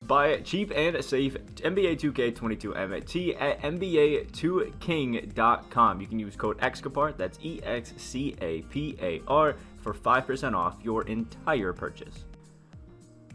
Buy cheap and safe NBA 2K22 MT at NBA2King.com. You can use code Excapar, that's EXCAPAR, for 5% off your entire purchase.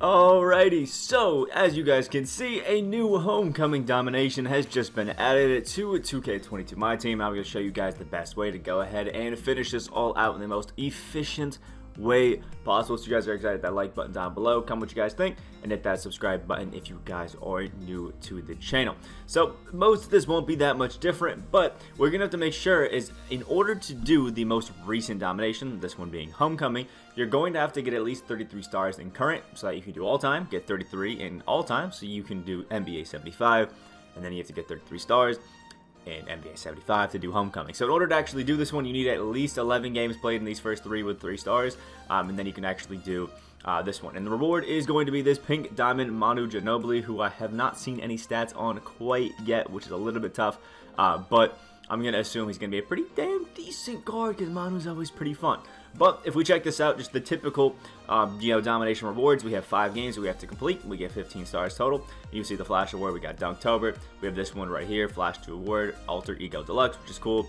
Alrighty, so as you guys can see, a new homecoming domination has just been added to 2K22 My Team. I'm going to show you guys the best way to go ahead and finish this all out in the most efficient way possible. So you guys are excited, that like button down below, comment what you guys think, and hit that subscribe button if you guys are new to the channel. So most of this won't be that much different, but we're gonna have to make sure is in order to do the most recent domination, this one being homecoming, you're going to have to get at least 33 stars in current, so that you can do all time, get 33 in all time, so you can do NBA 75, and then you have to get 33 stars in NBA 75 to do homecoming. So in order to actually do this one, you need at least 11 games played in these first 3 with 3 stars, and then you can actually do this one. And the reward is going to be this pink diamond Manu Ginobili, who I have not seen any stats on quite yet, which is a little bit tough, but I'm going to assume he's going to be a pretty damn decent guard because Manu's always pretty fun. But if we check this out, just the typical, domination rewards, we have 5 games we have to complete. We get 15 stars total. You see the Flash Award, we got Dunktober. We have this one right here, Flash 2 Award, Alter Ego Deluxe, which is cool.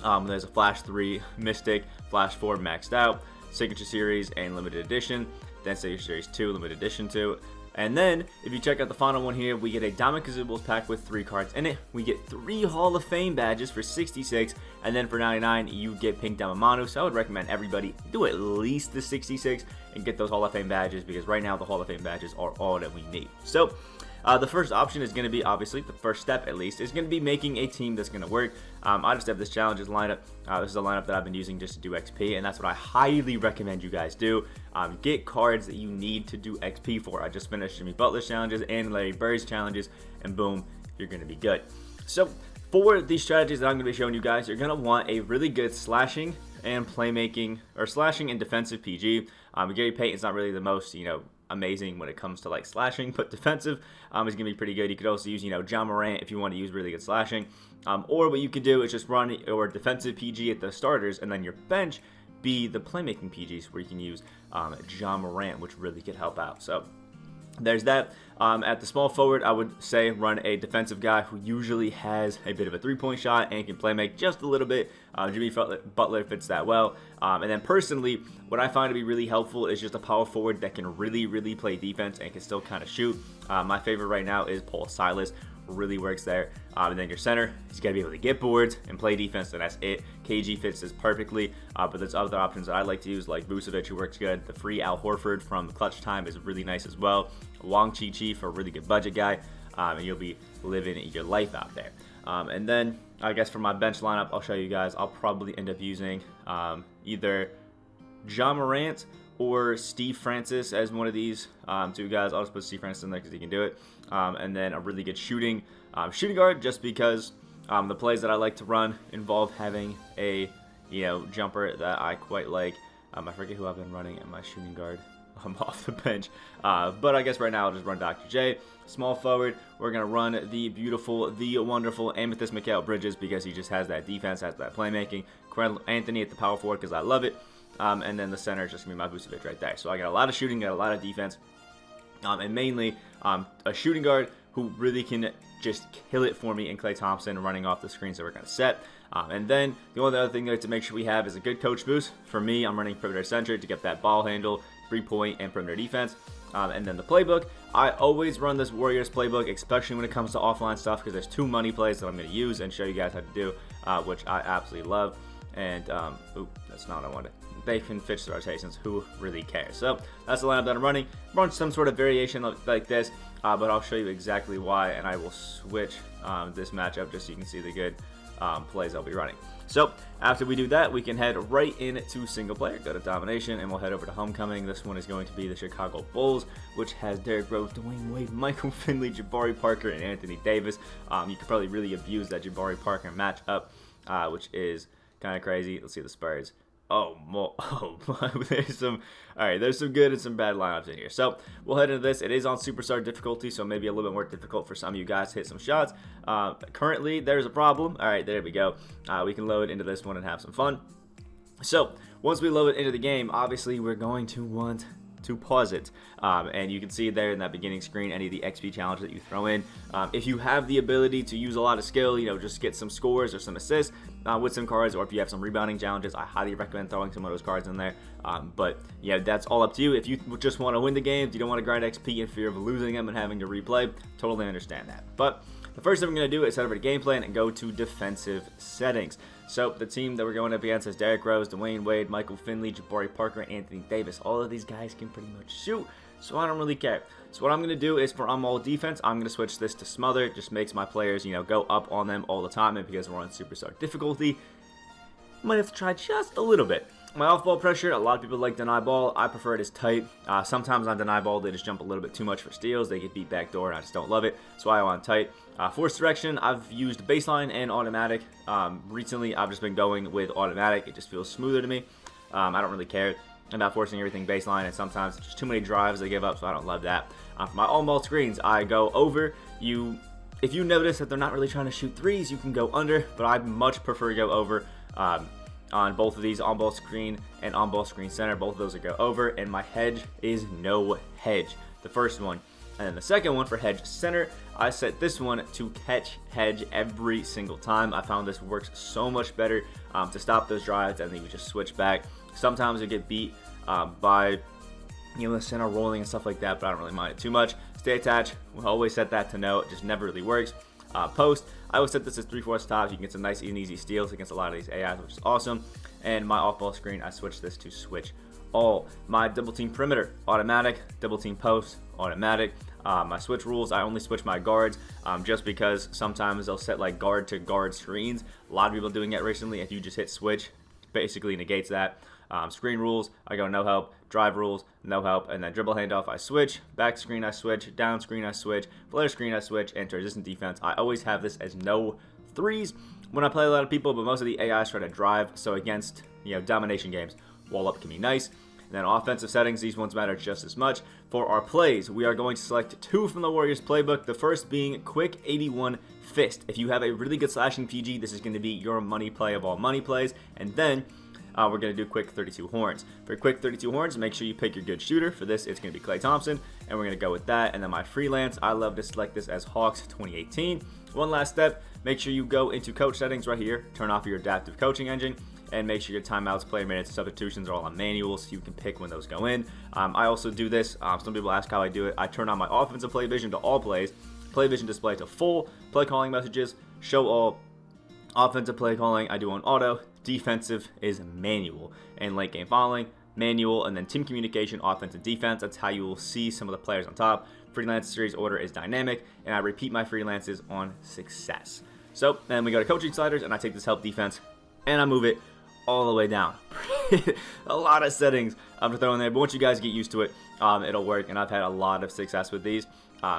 There's a Flash 3 Mystic, Flash 4 Maxed Out, Signature Series, and Limited Edition. Then Signature Series 2, Limited Edition 2. And then, if you check out the final one here, we get a Diamond Consumables pack with 3 cards in it. We get 3 Hall of Fame badges for 66, and then for 99, you get Pink Diamond Manu. So I would recommend everybody do at least the 66 and get those Hall of Fame badges, because right now the Hall of Fame badges are all that we need. So the first option is going to be, obviously, the first step at least, is going to be making a team that's going to work. I just have this challenges lineup. This is a lineup that I've been using just to do XP, and that's what I highly recommend you guys do. Get cards that you need to do XP for. I just finished Jimmy Butler's challenges and Larry Bird's challenges, and boom, you're going to be good. So for these strategies that I'm going to be showing you guys, you're going to want a really good slashing and playmaking, or slashing and defensive PG. Gary Payton's not really the most, amazing when it comes to like slashing, but defensive is gonna be pretty good. You could also use John Morant if you want to use really good slashing, or what you could do is just run your defensive PG at the starters, and then your bench be the playmaking PGs where you can use John Morant, which really could help out. So there's that. At the small forward, I would say run a defensive guy who usually has a bit of a 3-point shot and can play make just a little bit. Jimmy Butler fits that well. And then personally, what I find to be really helpful is just a power forward that can really, really play defense and can still kind of shoot. My favorite right now is Paul Silas. Really works there. And then your center, he's got to be able to get boards and play defense, and that's it. KG fits this perfectly, but there's other options that I like to use, like Vucevic, who works good. The free Al Horford from Clutch Time is really nice as well. Wang Chi for a really good budget guy, and you'll be living your life out there. And then, I guess for my bench lineup, I'll show you guys. I'll probably end up using either John Morant or Steve Francis as one of these 2 guys. I'll just put Steve Francis in there because he can do it. And then a really good shooting guard, just because the plays that I like to run involve having a jumper that I quite like. I forget who I've been running at my shooting guard. I'm off the bench, but I guess right now I'll just run Dr. J. Small forward, we're gonna run the beautiful, the wonderful Amethyst Mikal Bridges, because he just has that defense, has that playmaking. Carmelo Anthony at the power forward because I love it. And then the center is just going to be my Vucevic right there. So I got a lot of shooting, got a lot of defense, and mainly a shooting guard who really can just kill it for me, and Klay Thompson running off the screens that we're going to set. And then the only other thing that to make sure we have is a good coach boost. For me, I'm running perimeter center to get that ball handle, 3-point, and perimeter defense. And then the playbook, I always run this Warriors playbook, especially when it comes to offline stuff, because there's 2 money plays that I'm going to use and show you guys how to do, which I absolutely love. And, that's not what I wanted. They can fix the rotations. Who really cares? So that's the lineup that I'm running. Run some sort of variation like this, but I'll show you exactly why, and I will switch this matchup just so you can see the good plays I'll be running. So after we do that, we can head right into single player, go to Domination, and we'll head over to Homecoming. This one is going to be the Chicago Bulls, which has Derrick Rose, Dwayne Wade, Michael Finley, Jabari Parker, and Anthony Davis. You could probably really abuse that Jabari Parker matchup, which is kind of crazy. Let's see the Spurs. Oh there's some good and some bad lineups in here. So we'll head into this. It is on Superstar difficulty, so maybe a little bit more difficult for some of you guys to hit some shots. Currently, there's a problem. All right, there we go. We can load into this one and have some fun. So once we load it into the game, obviously we're going to want to pause it. And you can see there in that beginning screen any of the XP challenges that you throw in. If you have the ability to use a lot of skill, just get some scores or some assists with some cards, or if you have some rebounding challenges, I highly recommend throwing some of those cards in there. But yeah, that's all up to you. If you just want to win the games, you don't want to grind XP in fear of losing them and having to replay, totally understand that. But the first thing we're going to do is head over to game plan and go to defensive settings. So the team that we're going up against is Derrick Rose, Dwayne Wade, Michael Finley, Jabari Parker, and Anthony Davis. All of these guys can pretty much shoot, so I don't really care. So what I'm going to do is for on-ball defense, I'm going to switch this to smother. It just makes my players, go up on them all the time, and because we're on superstar difficulty, I might have to try just a little bit. My off-ball pressure, a lot of people like deny ball. I prefer it as tight. Sometimes on deny ball, they just jump a little bit too much for steals. They get beat backdoor, and I just don't love it. So I want tight. Force direction, I've used baseline and automatic. Recently, I've just been going with automatic. It just feels smoother to me. I don't really care about forcing everything baseline, and sometimes it's just too many drives they give up, so I don't love that. For my on-ball screens, I go over. If you notice that they're not really trying to shoot threes, you can go under, but I much prefer to go over. On both of these, on-ball screen and on-ball screen center, both of those are go over, and my hedge is no hedge, the first one. And then the second one for hedge center, I set this one to catch hedge every single time. I found this works so much better to stop those drives, and then you just switch back. Sometimes you get beat by the center rolling and stuff like that, but I don't really mind it too much. Stay attached, we'll always set that to no, it just never really works. Post, I always set this as 3/4 tops. You can get some nice and easy steals against a lot of these AIs, which is awesome. And my off-ball screen, I switch this to switch all. My double team perimeter, automatic. Double team post, automatic. My switch rules, I only switch my guards just because sometimes they'll set like guard to guard screens. A lot of people doing it recently. If you just hit switch, basically negates that. Screen rules, I go no help. Drive rules, no help. And then dribble handoff, I switch. Back screen, I switch. Down screen, I switch. Flare screen, I switch. And resistant defense, I always have this as no threes when I play a lot of people, but most of the AIs try to drive. So against domination games, wall up can be nice. And then offensive settings, these ones matter just as much. For our plays, we are going to select 2 from the Warriors playbook. The first being Quick 81 Fist. If you have a really good slashing PG, this is going to be your money play of all money plays. And then we're going to do Quick 32 Horns. For Quick 32 Horns, make sure you pick your good shooter. For this, it's going to be Klay Thompson, and we're going to go with that. And then my freelance, I love to select this as Hawks 2018. One last step, make sure you go into coach settings right here, turn off your adaptive coaching engine, and make sure your timeouts, player minutes, and substitutions are all on manual so you can pick when those go in. I also do this. Some people ask how I do it. I turn on my offensive play vision to all plays, play vision display to full, play calling messages, show all. Offensive play calling, I do on auto. Defensive is manual. And late game following, manual. And then team communication, offense and defense. That's how you will see some of the players on top. Freelance series order is dynamic. And I repeat my freelances on success. So then we go to coaching sliders, and I take this help defense, and I move it all the way down. A lot of settings I'm throwing there, but once you guys get used to it, it'll work. And I've had a lot of success with these.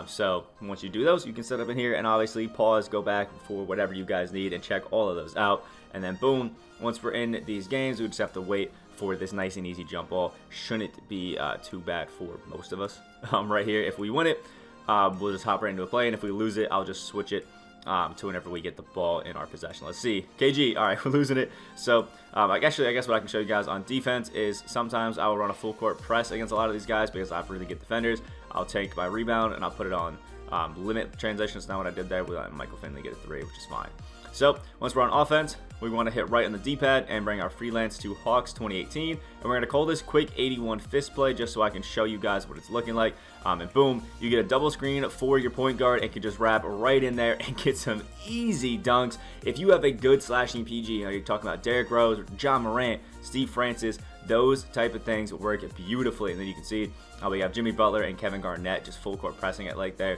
So once you do those, you can set up in here and obviously pause, go back for whatever you guys need and check all of those out. And then boom, once we're in these games, we just have to wait for this nice and easy jump ball. Shouldn't be too bad for most of us right here. If we win it, we'll just hop right into a play. And if we lose it, I'll just switch it to whenever we get the ball in our possession. Let's see. KG, all right, we're losing it. So I guess what I can show you guys on defense is sometimes I will run a full court press against a lot of these guys because I have really good defenders. I'll take my rebound and I'll put it on limit transition. It's not what I did there. We let Michael Finley get a 3, which is fine. So once we're on offense, we want to hit right on the D-pad and bring our freelance to Hawks 2018. And we're going to call this Quick 81 Fist Play just so I can show you guys what it's looking like. And boom, you get a double screen for your point guard and can just wrap right in there and get some easy dunks. If you have a good slashing PG, you're talking about Derrick Rose, John Morant, Steve Francis, those type of things work beautifully. And then you can see we have Jimmy Butler and Kevin Garnett just full court pressing it like there.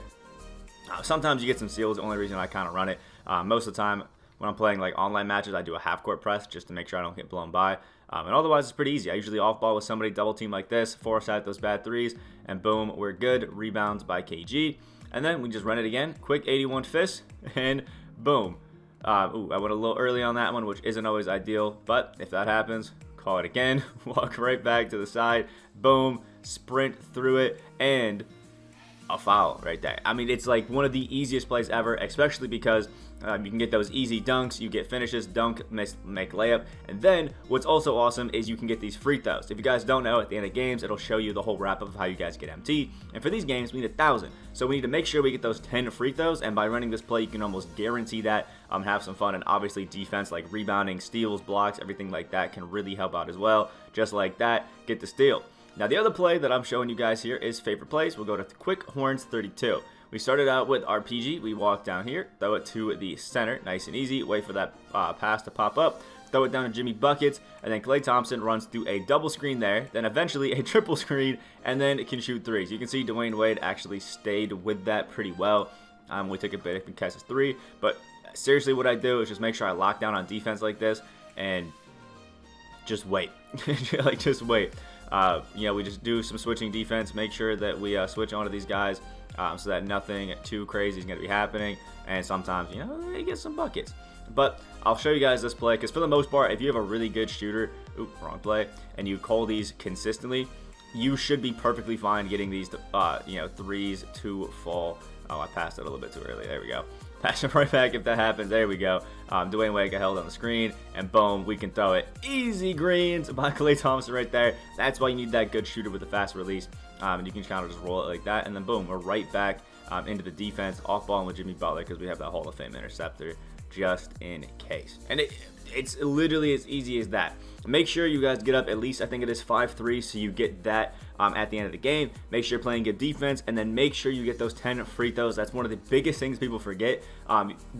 Sometimes you get some steals. The only reason I kind of run it. Most of the time when I'm playing like online matches, I do a half court press just to make sure I don't get blown by. And otherwise, it's pretty easy. I usually off ball with somebody, double team like this, force out those bad threes, and boom, we're good. Rebounds by KG. And then we just run it again. Quick 81 Fist, and boom. I went a little early on that one, which isn't always ideal. But if that happens, call it again. Walk right back to the side. Boom. Sprint through it. And a foul right there. I mean, it's like one of the easiest plays ever, especially because you can get those easy dunks, you get finishes, dunk, make layup, and then what's also awesome is you can get these free throws. If you guys don't know, at the end of games, it'll show you the whole wrap-up of how you guys get MT, and for these games, we need 1,000. So we need to make sure we get those 10 free throws, and by running this play, you can almost guarantee that, have some fun, and obviously defense like rebounding, steals, blocks, everything like that can really help out as well. Just like that, get the steal. Now the other play that I'm showing you guys here is favorite plays. We'll go to Quick Horns 32. We started out with RPG. We walk down here, throw it to the center, nice and easy. Wait for that pass to pop up. Throw it down to Jimmy Buckets, and then Klay Thompson runs through a double screen there, then eventually a triple screen, and then it can shoot threes. You can see Dwayne Wade actually stayed with that pretty well. We took a bit of Kess's three, but seriously what I do is just make sure I lock down on defense like this, and just wait. Like, just wait. We just do some switching defense, make sure that we switch onto these guys so that nothing too crazy is going to be happening, and sometimes, they get some buckets. But I'll show you guys this play, because for the most part, if you have a really good shooter, wrong play, and you call these consistently, you should be perfectly fine getting these, threes to fall. Oh, I passed it a little bit too early. There we go. Pass it right back if that happens. There we go. Dwayne Wade got held on the screen, and boom, we can throw it. Easy greens by Klay Thompson right there. That's why you need that good shooter with a fast release. And you can kind of just roll it like that, and then boom, we're right back into the defense, off ball with Jimmy Butler, because we have that Hall of Fame interceptor just in case. And it's literally as easy as that. Make sure you guys get up at least, I think it is 5-3, so you get that at the end of the game. Make sure you're playing good defense, and then make sure you get those 10 free throws. That's one of the biggest things people forget.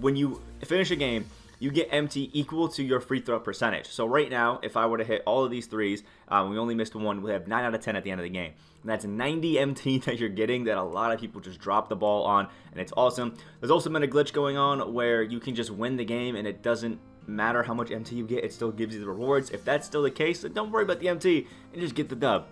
When you finish a game, you get MT equal to your free throw percentage. So right now, if I were to hit all of these threes, we only missed one, we have 9 out of 10 at the end of the game. And that's 90 MT that you're getting that a lot of people just drop the ball on, and it's awesome. There's also been a glitch going on where you can just win the game, and it doesn't matter how much MT you get, it still gives you the rewards. If that's still the case, then don't worry about the MT and just get the dub.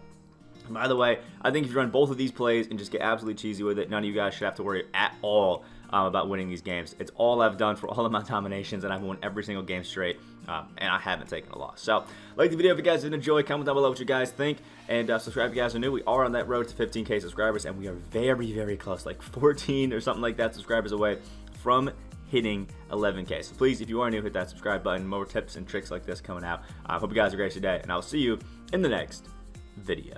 By the way, I think if you run both of these plays and just get absolutely cheesy with it, none of you guys should have to worry at all about winning these games. It's all I've done for all of my dominations, and I've won every single game straight, and I haven't taken a loss. So, like the video if you guys did enjoy. Comment down below what you guys think, and subscribe if you guys are new. We are on that road to 15K subscribers, and we are very, very close, like 14 or something like that subscribers away from hitting 11K. So please, if you are new, hit that subscribe button. More tips and tricks like this coming out. I hope you guys have a great day, and I'll see you in the next video.